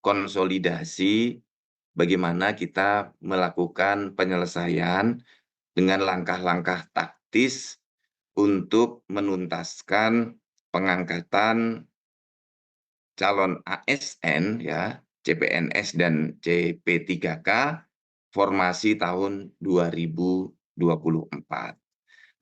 konsolidasi bagaimana kita melakukan penyelesaian dengan langkah-langkah taktis untuk menuntaskan pengangkatan calon ASN ya, CPNS dan CP3K formasi tahun 2024.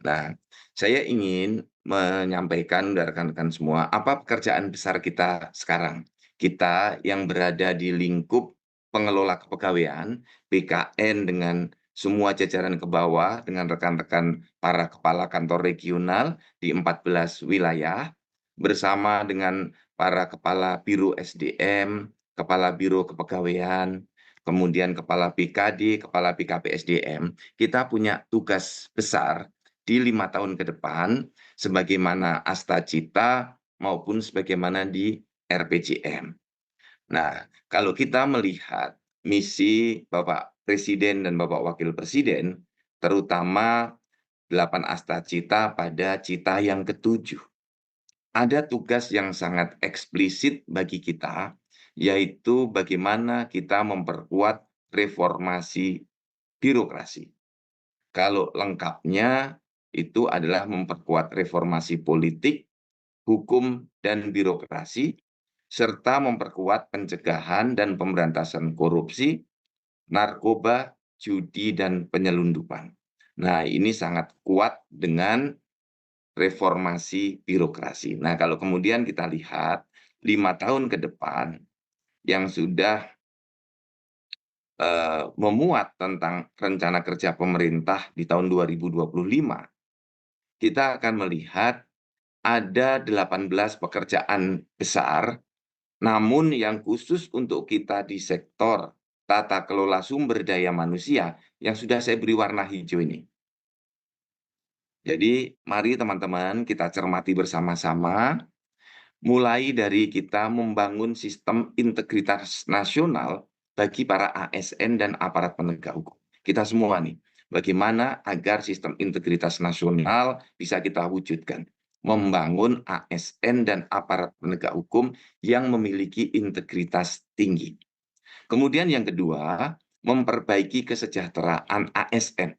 Nah, saya ingin menyampaikan dari rekan-rekan semua, apa pekerjaan besar kita sekarang? Kita yang berada di lingkup pengelola kepegawaian, BKN dengan semua jajaran ke bawah, dengan rekan-rekan para kepala kantor regional di 14 wilayah, bersama dengan para kepala Biro SDM, kepala Biro Kepegawaian, kemudian kepala BKD, kepala BKP SDM, kita punya tugas besar di 5 tahun ke depan, sebagaimana Astacita maupun sebagaimana di RPJM. Nah, kalau kita melihat misi Bapak Presiden dan Bapak Wakil Presiden, terutama 8 Astacita pada cita yang ketujuh, ada tugas yang sangat eksplisit bagi kita, yaitu bagaimana kita memperkuat reformasi birokrasi. Kalau lengkapnya itu adalah memperkuat reformasi politik, hukum, dan birokrasi, serta memperkuat pencegahan dan pemberantasan korupsi, narkoba, judi, dan penyelundupan. Nah, ini sangat kuat dengan reformasi birokrasi. Nah, kalau kemudian kita lihat 5 tahun ke depan yang sudah memuat tentang rencana kerja pemerintah di tahun 2025, kita akan melihat ada 18 pekerjaan besar, namun yang khusus untuk kita di sektor tata kelola sumber daya manusia yang sudah saya beri warna hijau ini. Jadi mari teman-teman kita cermati bersama-sama, mulai dari kita membangun sistem integritas nasional bagi para ASN dan aparat penegak hukum. Kita semua nih, bagaimana agar sistem integritas nasional bisa kita wujudkan. Membangun ASN dan aparat penegak hukum yang memiliki integritas tinggi. Kemudian yang kedua, memperbaiki kesejahteraan ASN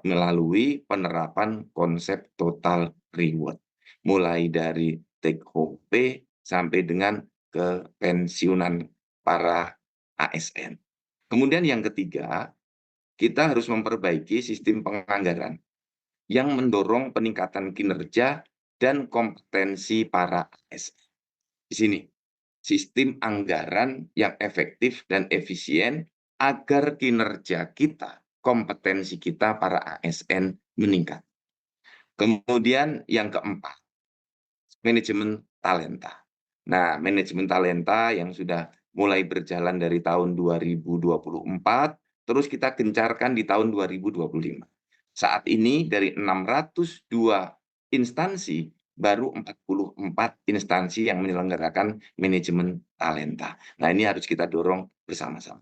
melalui penerapan konsep total reward. Mulai dari take home pay sampai dengan kepensiunan para ASN. Kemudian yang ketiga, kita harus memperbaiki sistem penganggaran yang mendorong peningkatan kinerja dan kompetensi para ASN. Di sini, sistem anggaran yang efektif dan efisien agar kinerja kita, kompetensi kita para ASN meningkat. Kemudian yang keempat, manajemen talenta. Nah, manajemen talenta yang sudah mulai berjalan dari tahun 2024, terus kita gencarkan di tahun 2025. Saat ini dari 602 instansi, baru 44 instansi yang menyelenggarakan manajemen talenta. Nah, ini harus kita dorong bersama-sama.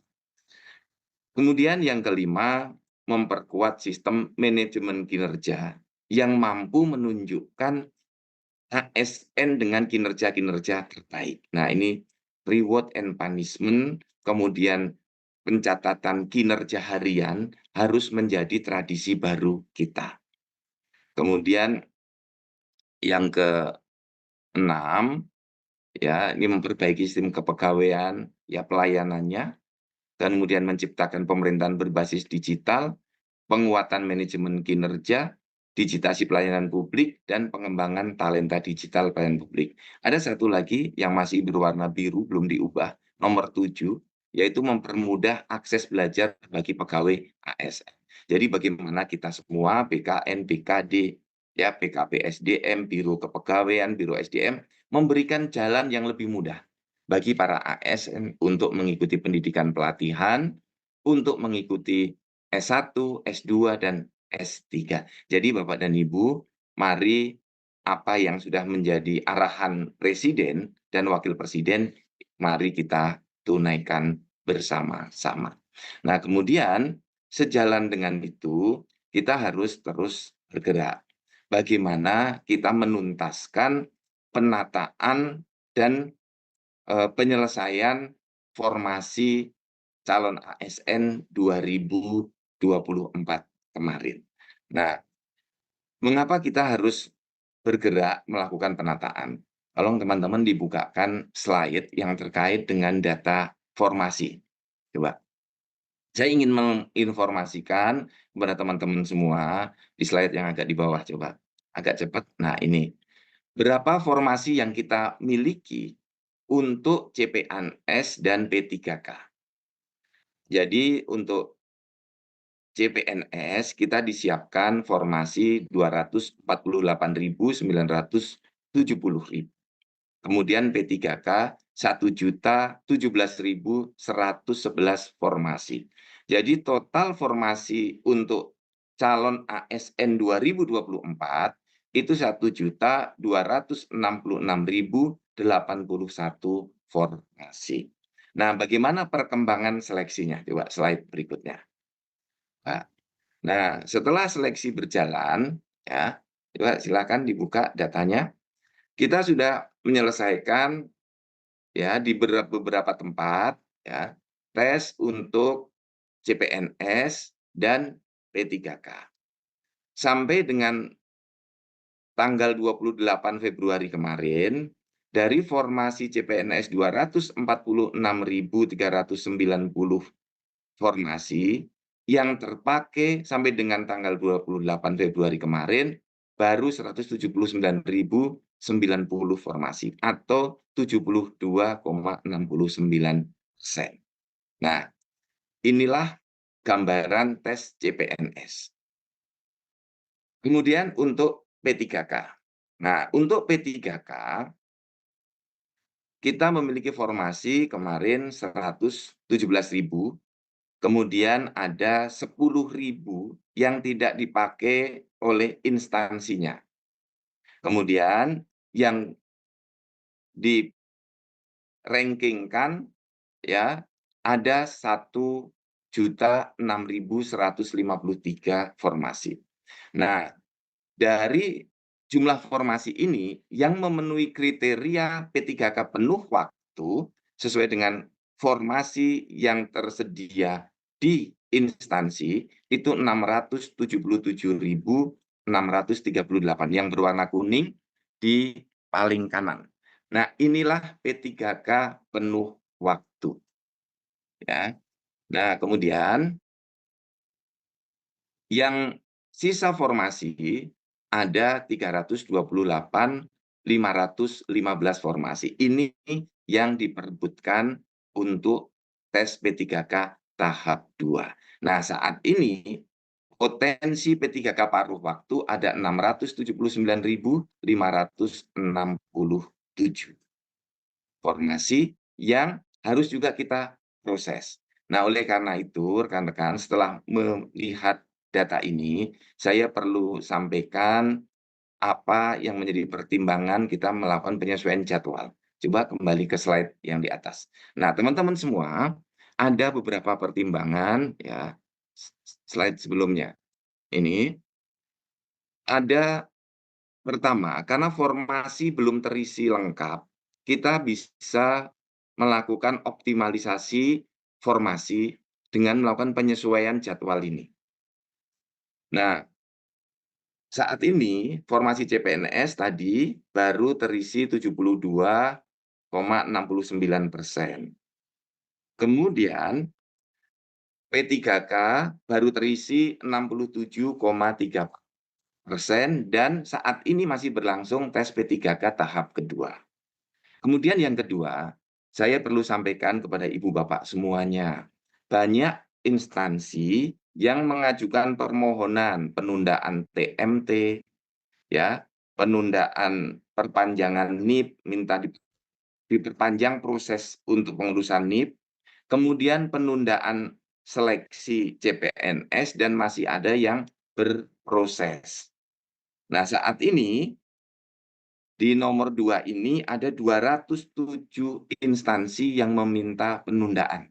Kemudian yang kelima, memperkuat sistem manajemen kinerja yang mampu menunjukkan ASN dengan kinerja-kinerja terbaik. Nah, ini reward and punishment, kemudian pencatatan kinerja harian harus menjadi tradisi baru kita. Kemudian yang keenam, ya, ini memperbaiki sistem kepegawaian, ya pelayanannya, dan kemudian menciptakan pemerintahan berbasis digital, penguatan manajemen kinerja, digitasi pelayanan publik, dan pengembangan talenta digital pelayanan publik. Ada satu lagi yang masih berwarna biru, belum diubah, nomor 7, yaitu mempermudah akses belajar bagi pegawai ASN. Jadi bagaimana kita semua, BKN, BKD, ya, BKP SDM, Biro Kepegawaian, Biro SDM, memberikan jalan yang lebih mudah bagi para ASN untuk mengikuti pendidikan pelatihan, untuk mengikuti S1, S2, dan S3. Jadi Bapak dan Ibu, mari apa yang sudah menjadi arahan Presiden dan Wakil Presiden, mari kita tunaikan bersama-sama. Nah, kemudian sejalan dengan itu, kita harus terus bergerak. Bagaimana kita menuntaskan penataan dan penyelesaian formasi calon ASN 2024 kemarin. Nah, mengapa kita harus bergerak melakukan penataan? Tolong teman-teman dibukakan slide yang terkait dengan data formasi. Coba. Saya ingin menginformasikan kepada teman-teman semua di slide yang agak di bawah, coba. Agak cepat. Nah, ini. Berapa formasi yang kita miliki untuk CPNS dan P3K. Jadi untuk CPNS kita disiapkan formasi 248.970. Kemudian P3K 1.017.111 formasi. Jadi total formasi untuk calon ASN 2024 itu 1.266.081 formasi. Nah, bagaimana perkembangan seleksinya? Coba slide berikutnya. Nah, setelah seleksi berjalan, ya, coba silakan dibuka datanya. Kita sudah menyelesaikan ya di beberapa tempat ya tes untuk CPNS dan P3K. Sampai dengan tanggal 28 Februari kemarin, dari formasi CPNS 246.390 formasi yang terpakai sampai dengan tanggal 28 Februari kemarin baru 179.090 formasi atau 72,69%. Nah, inilah gambaran tes CPNS. Kemudian untuk P3K. Nah, untuk P3K kita memiliki formasi kemarin 117.000. Kemudian ada 10.000 yang tidak dipakai oleh instansinya. Kemudian yang di-rankingkan ya ada 1.006.153 formasi. Nah, dari jumlah formasi ini yang memenuhi kriteria P3K penuh waktu sesuai dengan formasi yang tersedia di instansi itu 677.638 yang berwarna kuning di paling kanan. Nah, inilah P3K penuh waktu. Ya. Nah, kemudian yang sisa formasi ada 328.515 formasi. Ini yang diperebutkan untuk tes P3K tahap 2. Nah, saat ini potensi P3K paruh waktu ada 679.567 formasi yang harus juga kita proses. Nah, oleh karena itu, rekan-rekan, setelah melihat data ini, saya perlu sampaikan apa yang menjadi pertimbangan kita melakukan penyesuaian jadwal. Coba kembali ke slide yang di atas. Nah, teman-teman semua, ada beberapa pertimbangan, ya, slide sebelumnya. Ini ada pertama, karena formasi belum terisi lengkap, kita bisa melakukan optimalisasi formasi dengan melakukan penyesuaian jadwal ini. Nah, saat ini formasi CPNS tadi baru terisi 72,69%. Kemudian P3K baru terisi 67,3%, dan saat ini masih berlangsung tes P3K tahap kedua. Kemudian yang kedua, saya perlu sampaikan kepada Ibu Bapak semuanya, banyak instansi yang mengajukan permohonan penundaan TMT, ya, penundaan perpanjangan NIP, minta diperpanjang proses untuk pengurusan NIP, kemudian penundaan seleksi CPNS, dan masih ada yang berproses. Nah, saat ini di nomor 2 ini ada 207 instansi yang meminta penundaan,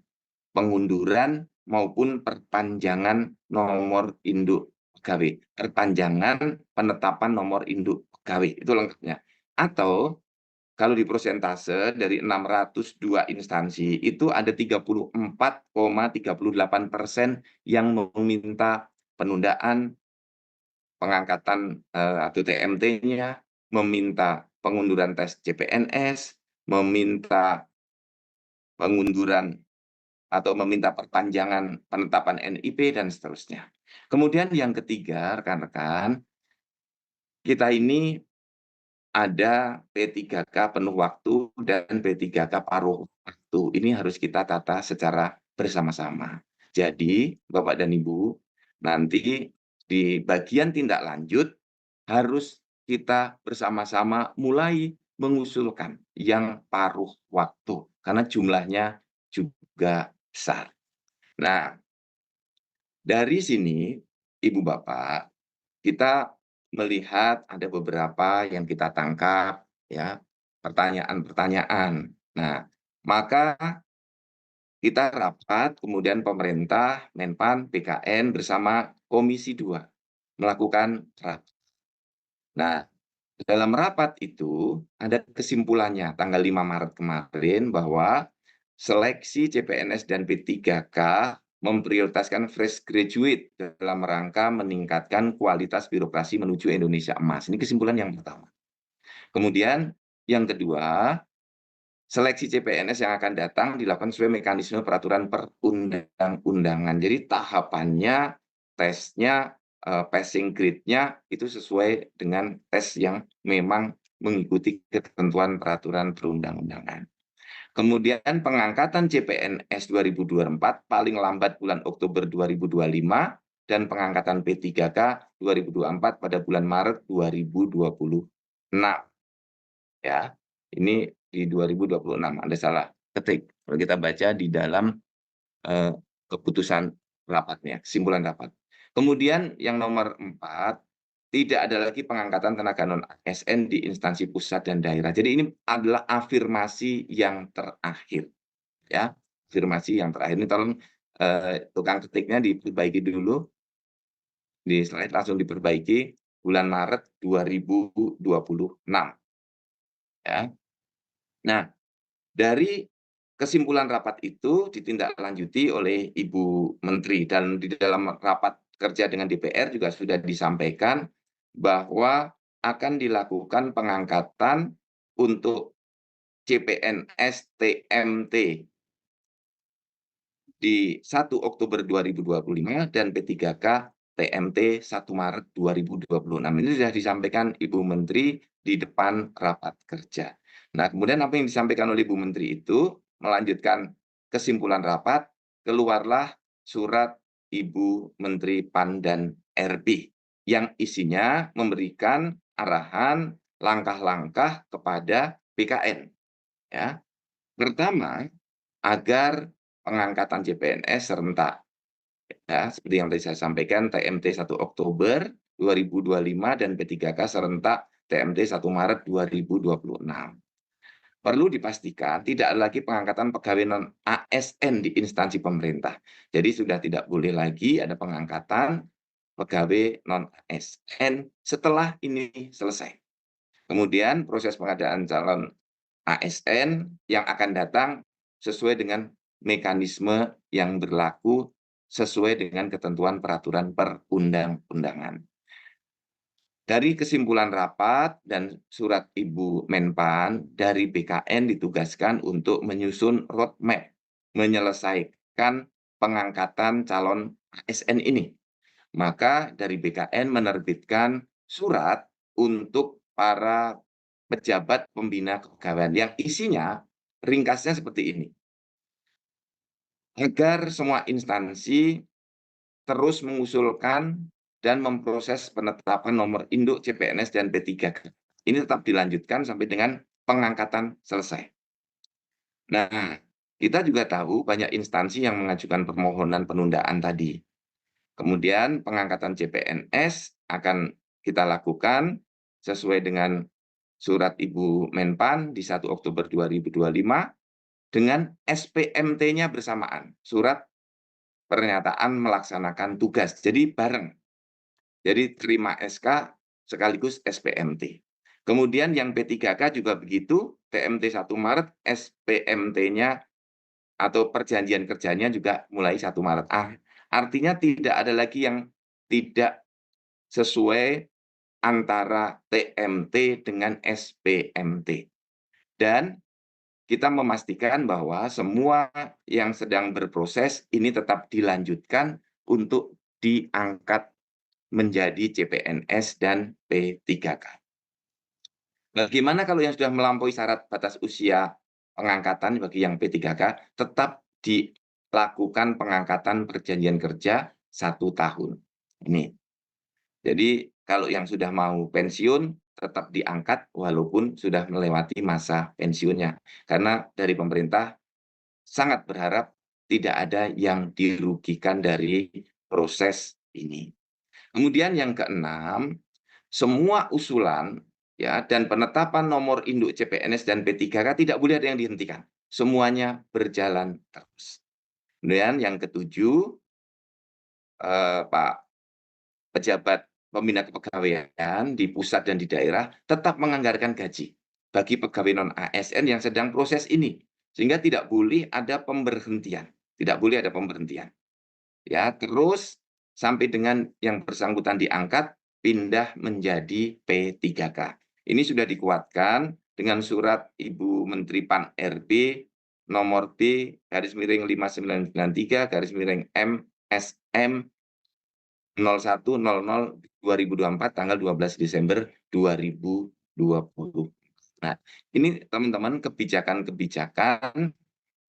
pengunduran maupun perpanjangan nomor induk pegawai, perpanjangan penetapan nomor induk pegawai, itu lengkapnya. Atau kalau di prosentase dari 602 instansi, itu ada 34,38% yang meminta penundaan pengangkatan, atau TMT-nya, meminta pengunduran tes CPNS, meminta pengunduran atau meminta perpanjangan penetapan NIP dan seterusnya. Kemudian yang ketiga, rekan-rekan, kita ini ada P3K penuh waktu dan P3K paruh waktu. Ini harus kita tata secara bersama-sama. Jadi, Bapak dan Ibu, nanti di bagian tindak lanjut harus kita bersama-sama mulai mengusulkan yang paruh waktu, karena jumlahnya juga besar. Nah, dari sini, Ibu Bapak, kita melihat ada beberapa yang kita tangkap, ya, pertanyaan-pertanyaan. Nah, maka kita rapat, kemudian pemerintah, Menpan, BKN bersama Komisi 2 melakukan rapat. Nah, dalam rapat itu ada kesimpulannya tanggal 5 Maret kemarin bahwa seleksi CPNS dan P3K memprioritaskan fresh graduate dalam rangka meningkatkan kualitas birokrasi menuju Indonesia Emas. Ini kesimpulan yang pertama. Kemudian yang kedua, seleksi CPNS yang akan datang dilakukan sesuai mekanisme peraturan perundang-undangan. Jadi tahapannya, tesnya, passing grade-nya itu sesuai dengan tes yang memang mengikuti ketentuan peraturan perundang-undangan. Kemudian pengangkatan CPNS 2024 paling lambat bulan Oktober 2025 dan pengangkatan P3K 2024 pada bulan Maret 2026. Ya, ini di 2026, ada salah ketik. Kalau kita baca di dalam keputusan rapatnya, kesimpulan rapat. Kemudian yang nomor 4, tidak ada lagi pengangkatan tenaga non-ASN di instansi pusat dan daerah. Jadi ini adalah afirmasi yang terakhir, ya. Afirmasi yang terakhir ini tolong tukang ketiknya diperbaiki dulu, di slide langsung diperbaiki bulan Maret 2026, ya. Nah, dari kesimpulan rapat itu ditindaklanjuti oleh Ibu Menteri, dan di dalam rapat kerja dengan DPR juga sudah disampaikan bahwa akan dilakukan pengangkatan untuk CPNS TMT di 1 Oktober 2025 dan P3K TMT 1 Maret 2026. Ini sudah disampaikan Ibu Menteri di depan rapat kerja. Nah, kemudian apa yang disampaikan oleh Ibu Menteri itu melanjutkan kesimpulan rapat, keluarlah surat Ibu Menteri PAN dan RB yang isinya memberikan arahan langkah-langkah kepada BKN. Ya. Pertama, agar pengangkatan CPNS serentak. Ya, seperti yang tadi saya sampaikan, TMT 1 Oktober 2025 dan P3K serentak TMT 1 Maret 2026. Perlu dipastikan tidak ada lagi pengangkatan pegawai non-ASN di instansi pemerintah. Jadi sudah tidak boleh lagi ada pengangkatan pegawai non-ASN setelah ini selesai. Kemudian proses pengadaan calon ASN yang akan datang sesuai dengan mekanisme yang berlaku sesuai dengan ketentuan peraturan perundang-undangan. Dari kesimpulan rapat dan surat Ibu Menpan, dari BKN ditugaskan untuk menyusun roadmap menyelesaikan pengangkatan calon ASN ini. Maka dari BKN menerbitkan surat untuk para pejabat pembina kepegawaian yang isinya ringkasnya seperti ini. Agar semua instansi terus mengusulkan dan memproses penetapan nomor induk CPNS dan P3K. Ini tetap dilanjutkan sampai dengan pengangkatan selesai. Nah, kita juga tahu banyak instansi yang mengajukan permohonan penundaan tadi. Kemudian pengangkatan CPNS akan kita lakukan sesuai dengan surat Ibu Menpan di 1 Oktober 2025 dengan SPMT-nya bersamaan, surat pernyataan melaksanakan tugas. Jadi bareng. Jadi terima SK sekaligus SPMT. Kemudian yang P3K juga begitu, TMT 1 Maret, SPMT-nya atau perjanjian kerjanya juga mulai 1 Maret. Artinya tidak ada lagi yang tidak sesuai antara TMT dengan SPMT. Dan kita memastikan bahwa semua yang sedang berproses ini tetap dilanjutkan untuk diangkat menjadi CPNS dan P3K. Bagaimana kalau yang sudah melampaui syarat batas usia pengangkatan bagi yang P3K, tetap dilakukan pengangkatan perjanjian kerja 1 tahun. Ini. Jadi kalau yang sudah mau pensiun tetap diangkat walaupun sudah melewati masa pensiunnya. Karena dari pemerintah sangat berharap tidak ada yang dirugikan dari proses ini. Kemudian yang keenam, semua usulan ya dan penetapan nomor induk CPNS dan P3K tidak boleh ada yang dihentikan. Semuanya berjalan terus. Kemudian yang ketujuh, Pak pejabat pembina kepegawaian di pusat dan di daerah tetap menganggarkan gaji bagi pegawai non-ASN yang sedang proses ini. Sehingga tidak boleh ada pemberhentian. Tidak boleh ada pemberhentian. Ya, terus sampai dengan yang bersangkutan diangkat, pindah menjadi P3K. Ini sudah dikuatkan dengan surat Ibu Menteri Pan RB nomor B garis miring 5993 garis miring MSM 01.00/2024 tanggal 12 Desember 2020. Nah, ini teman-teman kebijakan-kebijakan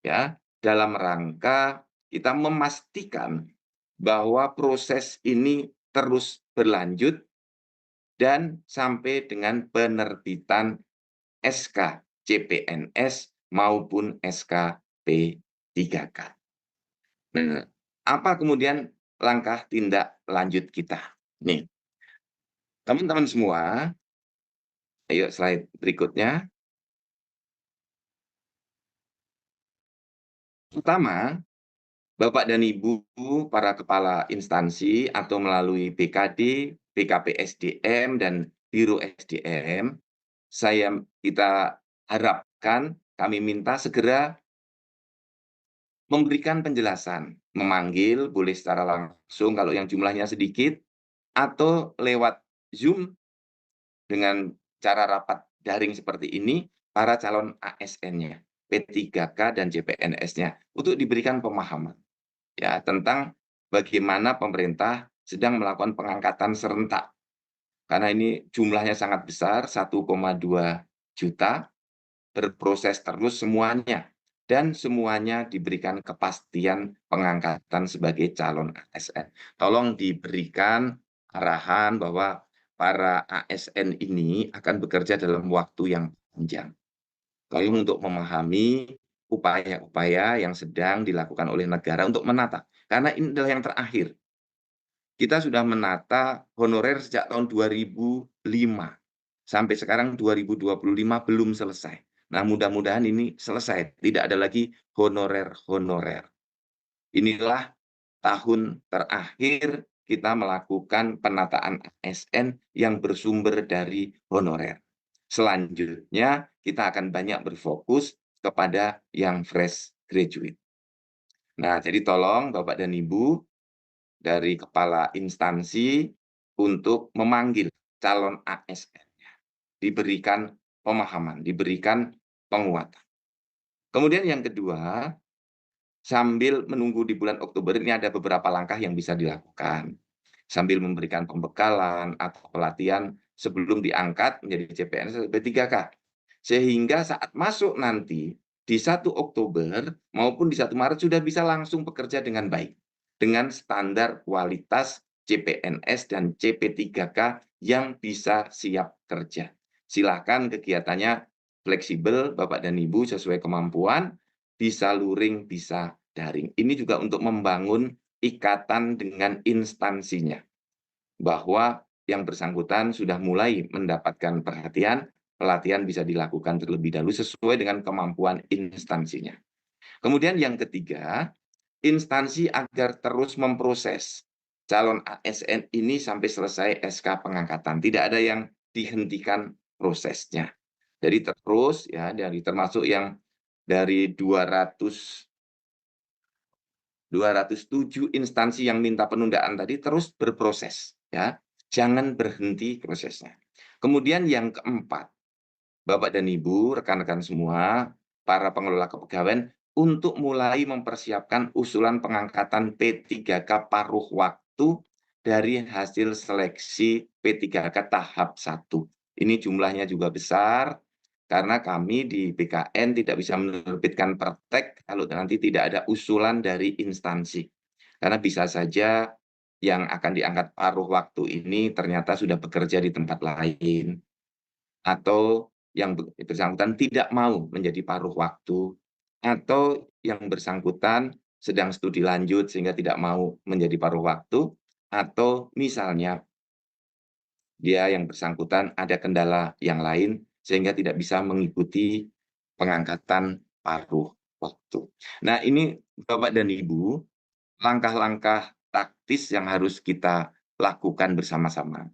ya dalam rangka kita memastikan bahwa proses ini terus berlanjut dan sampai dengan penerbitan SK CPNS maupun SK P3K. Nah, apa kemudian langkah tindak lanjut kita? Nih, teman-teman semua, ayo slide berikutnya. Pertama, Bapak dan Ibu, para kepala instansi atau melalui BKD, BKP SDM, dan Biro SDM, kita harapkan, kami minta segera memberikan penjelasan, memanggil boleh secara langsung kalau yang jumlahnya sedikit, atau lewat Zoom dengan cara rapat daring seperti ini, para calon ASN-nya, P3K dan CPNS-nya, untuk diberikan pemahaman ya tentang bagaimana pemerintah sedang melakukan pengangkatan serentak. Karena ini jumlahnya sangat besar, 1,2 juta, berproses terus semuanya. Dan semuanya diberikan kepastian pengangkatan sebagai calon ASN. Tolong diberikan arahan bahwa para ASN ini akan bekerja dalam waktu yang panjang. Tolong untuk memahami upaya-upaya yang sedang dilakukan oleh negara untuk menata. Karena ini adalah yang terakhir. Kita sudah menata honorer sejak tahun 2005. Sampai sekarang 2025 belum selesai. Nah, mudah-mudahan ini selesai. Tidak ada lagi honorer-honorer. Inilah tahun terakhir kita melakukan penataan ASN yang bersumber dari honorer. Selanjutnya, kita akan banyak berfokus kepada yang fresh graduate. Nah, jadi tolong Bapak dan Ibu dari kepala instansi untuk memanggil calon ASN-nya, diberikan pemahaman, diberikan penguatan. Kemudian yang kedua, sambil menunggu di bulan Oktober ini ada beberapa langkah yang bisa dilakukan. Sambil memberikan pembekalan atau pelatihan sebelum diangkat menjadi CPNS atau P3K. Sehingga saat masuk nanti di 1 Oktober maupun di 1 Maret sudah bisa langsung bekerja dengan baik. Dengan standar kualitas CPNS dan CP3K yang bisa siap kerja. Silakan kegiatannya fleksibel Bapak dan Ibu sesuai kemampuan, bisa luring, bisa daring. Ini juga untuk membangun ikatan dengan instansinya. Bahwa yang bersangkutan sudah mulai mendapatkan perhatian, pelatihan bisa dilakukan terlebih dahulu sesuai dengan kemampuan instansinya. Kemudian yang ketiga, instansi agar terus memproses calon ASN ini sampai selesai SK pengangkatan. Tidak ada yang dihentikan prosesnya. Jadi terus ya, dari termasuk yang dari 207 instansi yang minta penundaan tadi terus berproses ya, jangan berhenti prosesnya. Kemudian yang keempat, Bapak dan Ibu, rekan-rekan semua, para pengelola kepegawaian untuk mulai mempersiapkan usulan pengangkatan P3K paruh waktu dari hasil seleksi P3K tahap 1. Ini jumlahnya juga besar, karena kami di BKN tidak bisa menerbitkan pertek kalau nanti tidak ada usulan dari instansi. Karena bisa saja yang akan diangkat paruh waktu ini ternyata sudah bekerja di tempat lain, atau yang bersangkutan tidak mau menjadi paruh waktu, atau yang bersangkutan sedang studi lanjut sehingga tidak mau menjadi paruh waktu, atau misalnya dia yang bersangkutan ada kendala yang lain sehingga tidak bisa mengikuti pengangkatan paruh waktu. Nah, ini Bapak dan Ibu, langkah-langkah taktis yang harus kita lakukan bersama-sama.